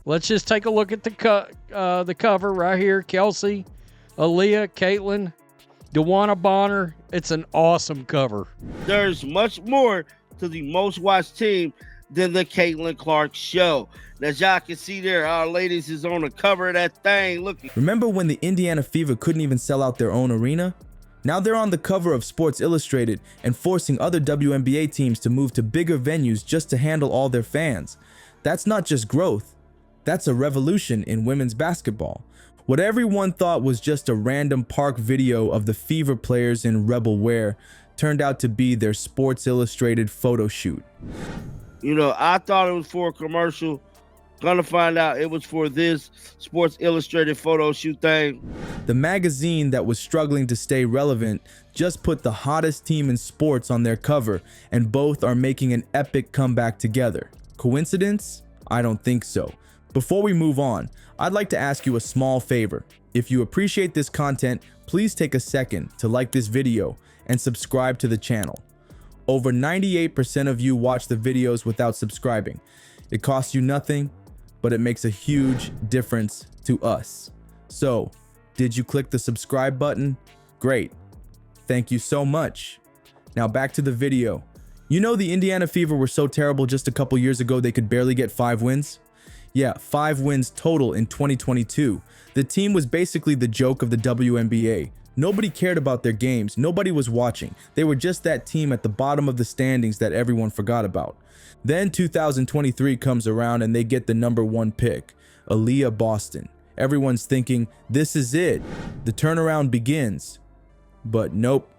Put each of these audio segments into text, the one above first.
Let's just take a look at the cover right here. Kelsey, Aaliyah, Caitlin, DeWanna Bonner. It's an awesome cover. There's much more to the most watched team than the Caitlin Clark show. As y'all can see there, our ladies is on the cover of that thing. Look. Remember when the Indiana Fever couldn't even sell out their own arena? Now they're on the cover of Sports Illustrated and forcing other WNBA teams to move to bigger venues just to handle all their fans. That's not just growth, that's a revolution in women's basketball. What everyone thought was just a random park video of the Fever players in rebel wear turned out to be their Sports Illustrated photo shoot. You know, I thought it was for a commercial. Gonna find out it was for this Sports Illustrated photo shoot thing. The magazine that was struggling to stay relevant just put the hottest team in sports on their cover, and both are making an epic comeback together. Coincidence? I don't think so. Before we move on, I'd like to ask you a small favor. If you appreciate this content, please take a second to like this video and subscribe to the channel. Over 98% of you watch the videos without subscribing. It costs you nothing, but it makes a huge difference to us. So, did you click the subscribe button? Great. Thank you so much. Now back to the video. You know the Indiana Fever were so terrible just a couple years ago they could barely get 5 wins? Yeah, 5 wins total in 2022. The team was basically the joke of the WNBA. Nobody cared about their games, nobody was watching. They were just that team at the bottom of the standings that everyone forgot about. Then 2023 comes around and they get the #1 pick, Aaliyah Boston. Everyone's thinking, this is it, the turnaround begins. But nope,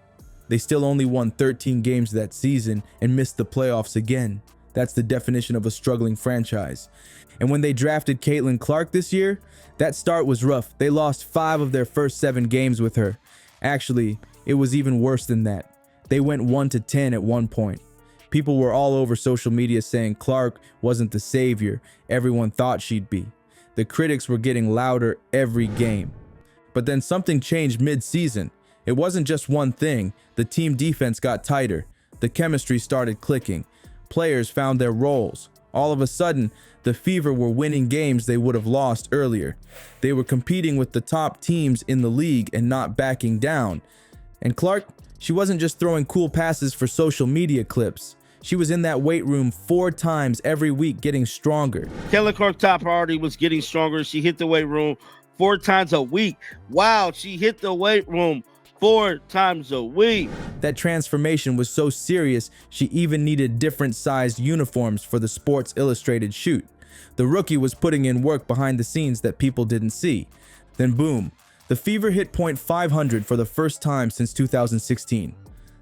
they still only won 13 games that season and missed the playoffs again. That's the definition of a struggling franchise. And when they drafted Caitlin Clark this year, that start was rough. They lost 5 of their first 7 games with her. Actually, it was even worse than that. They went 1-10 at one point. People were all over social media saying Clark wasn't the savior everyone thought she'd be. The critics were getting louder every game. But then something changed mid-season. It wasn't just one thing. The team defense got tighter. The chemistry started clicking. Players found their roles. All of a sudden, the Fever were winning games they would have lost earlier. They were competing with the top teams in the league and not backing down. And Clark, she wasn't just throwing cool passes for social media clips. She was in that weight room 4 times every week getting stronger. Caitlin Clark's top priority was getting stronger. She hit the weight room 4 times a week. Wow, she hit the weight room 4 times a week. That transformation was so serious, she even needed different sized uniforms for the Sports Illustrated shoot. The rookie was putting in work behind the scenes that people didn't see. Then boom, the Fever hit .500 for the first time since 2016.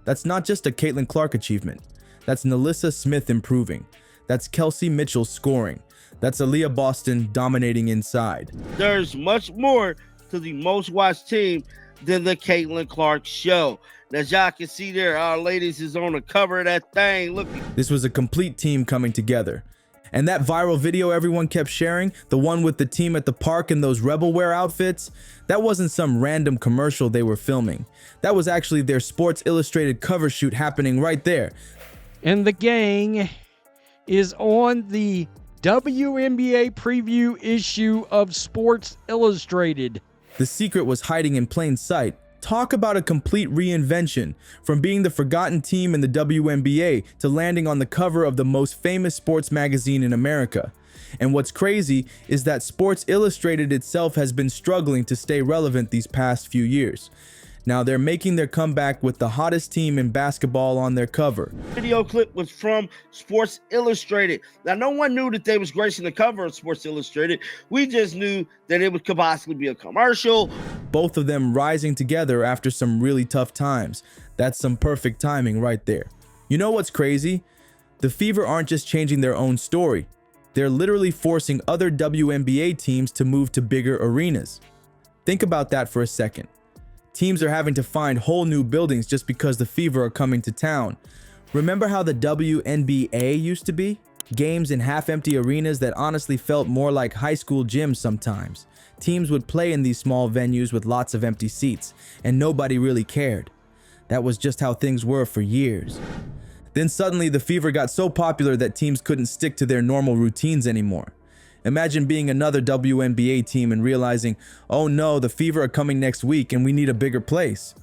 That's not just a Caitlin Clark achievement. That's Nalissa Smith improving. That's Kelsey Mitchell scoring. That's Aaliyah Boston dominating inside. There's much more to the most watched team than the Caitlin Clark show. As y'all can see there, our ladies is on the cover of that thing. Look. This was a complete team coming together. And that viral video everyone kept sharing, the one with the team at the park in those rebel wear outfits, that wasn't some random commercial they were filming. That was actually their Sports Illustrated cover shoot happening right there. And the gang is on the WNBA preview issue of Sports Illustrated. The secret was hiding in plain sight. Talk about a complete reinvention, from being the forgotten team in the WNBA to landing on the cover of the most famous sports magazine in America. And what's crazy is that Sports Illustrated itself has been struggling to stay relevant these past few years. Now they're making their comeback with the hottest team in basketball on their cover. Video clip was from Sports Illustrated. Now, no one knew that they was gracing the cover of Sports Illustrated. We just knew that it could possibly be a commercial. Both of them rising together after some really tough times. That's some perfect timing right there. You know what's crazy? The Fever aren't just changing their own story. They're literally forcing other WNBA teams to move to bigger arenas. Think about that for a second. Teams are having to find whole new buildings just because the Fever are coming to town. Remember how the WNBA used to be? Games in half-empty arenas that honestly felt more like high school gyms sometimes. Teams would play in these small venues with lots of empty seats, and nobody really cared. That was just how things were for years. Then suddenly the Fever got so popular that teams couldn't stick to their normal routines anymore. Imagine being another WNBA team and realizing, oh no, the Fever are coming next week and we need a bigger place.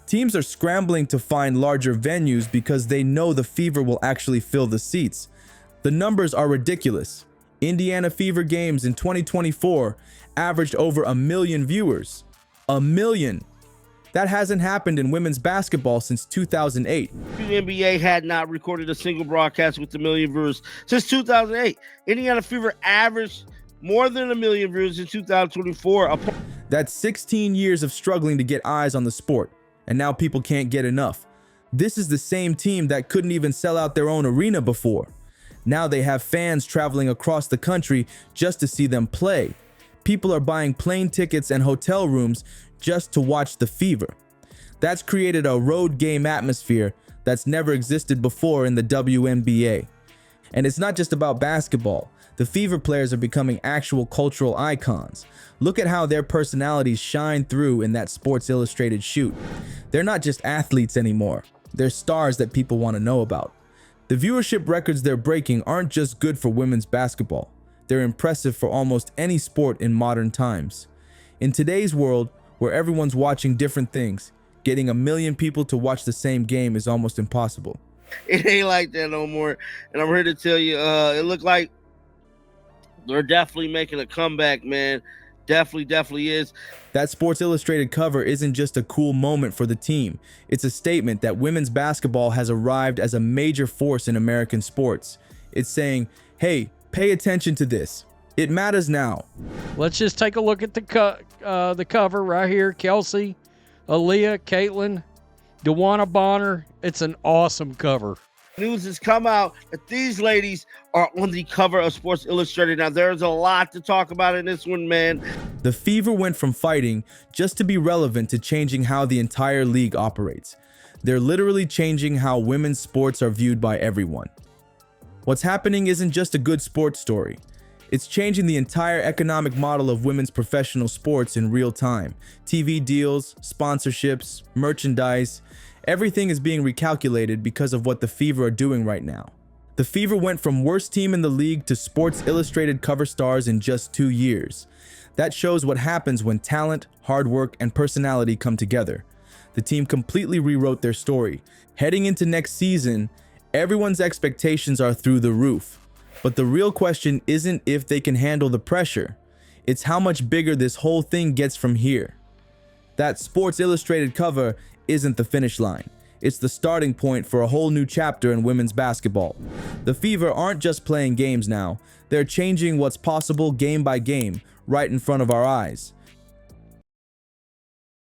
Teams are scrambling to find larger venues because they know the Fever will actually fill the seats. The numbers are ridiculous. Indiana Fever games in 2024 averaged over 1 million viewers. 1 million. That hasn't happened in women's basketball since 2008. WNBA had not recorded a single broadcast with 1 million viewers since 2008. Indiana Fever averaged more than 1 million viewers in 2024. That's 16 years of struggling to get eyes on the sport, and now people can't get enough. This is the same team that couldn't even sell out their own arena before. Now they have fans traveling across the country just to see them play. People are buying plane tickets and hotel rooms just to watch the Fever. That's created a road game atmosphere that's never existed before in the WNBA. And it's not just about basketball. The Fever players are becoming actual cultural icons. Look at how their personalities shine through in that Sports Illustrated shoot. They're not just athletes anymore. They're stars that people want to know about. The viewership records they're breaking aren't just good for women's basketball. They're impressive for almost any sport in modern times. In today's world, where everyone's watching different things, getting 1 million people to watch the same game is almost impossible. It ain't like that no more. And I'm here to tell you, it looked like they're definitely making a comeback, man. Definitely is. That Sports Illustrated cover isn't just a cool moment for the team. It's a statement that women's basketball has arrived as a major force in American sports. It's saying, hey, pay attention to this. It matters now. Let's just take a look at the cover right here. Kelsey, Aaliyah, Caitlin, DeWanna Bonner. It's an awesome cover. News has come out that these ladies are on the cover of Sports Illustrated. Now, there's a lot to talk about in this one, man. The Fever went from fighting just to be relevant to changing how the entire league operates. They're literally changing how women's sports are viewed by everyone. What's happening isn't just a good sports story. It's changing the entire economic model of women's professional sports in real time. TV deals, sponsorships, merchandise, everything is being recalculated because of what the Fever are doing right now. The Fever went from worst team in the league to Sports Illustrated cover stars in just 2 years. That shows what happens when talent, hard work, and personality come together. The team completely rewrote their story. Heading into next season, everyone's expectations are through the roof. But the real question isn't if they can handle the pressure. It's how much bigger this whole thing gets from here. That Sports Illustrated cover isn't the finish line. It's the starting point for a whole new chapter in women's basketball. The Fever aren't just playing games now. They're changing what's possible game by game, right in front of our eyes.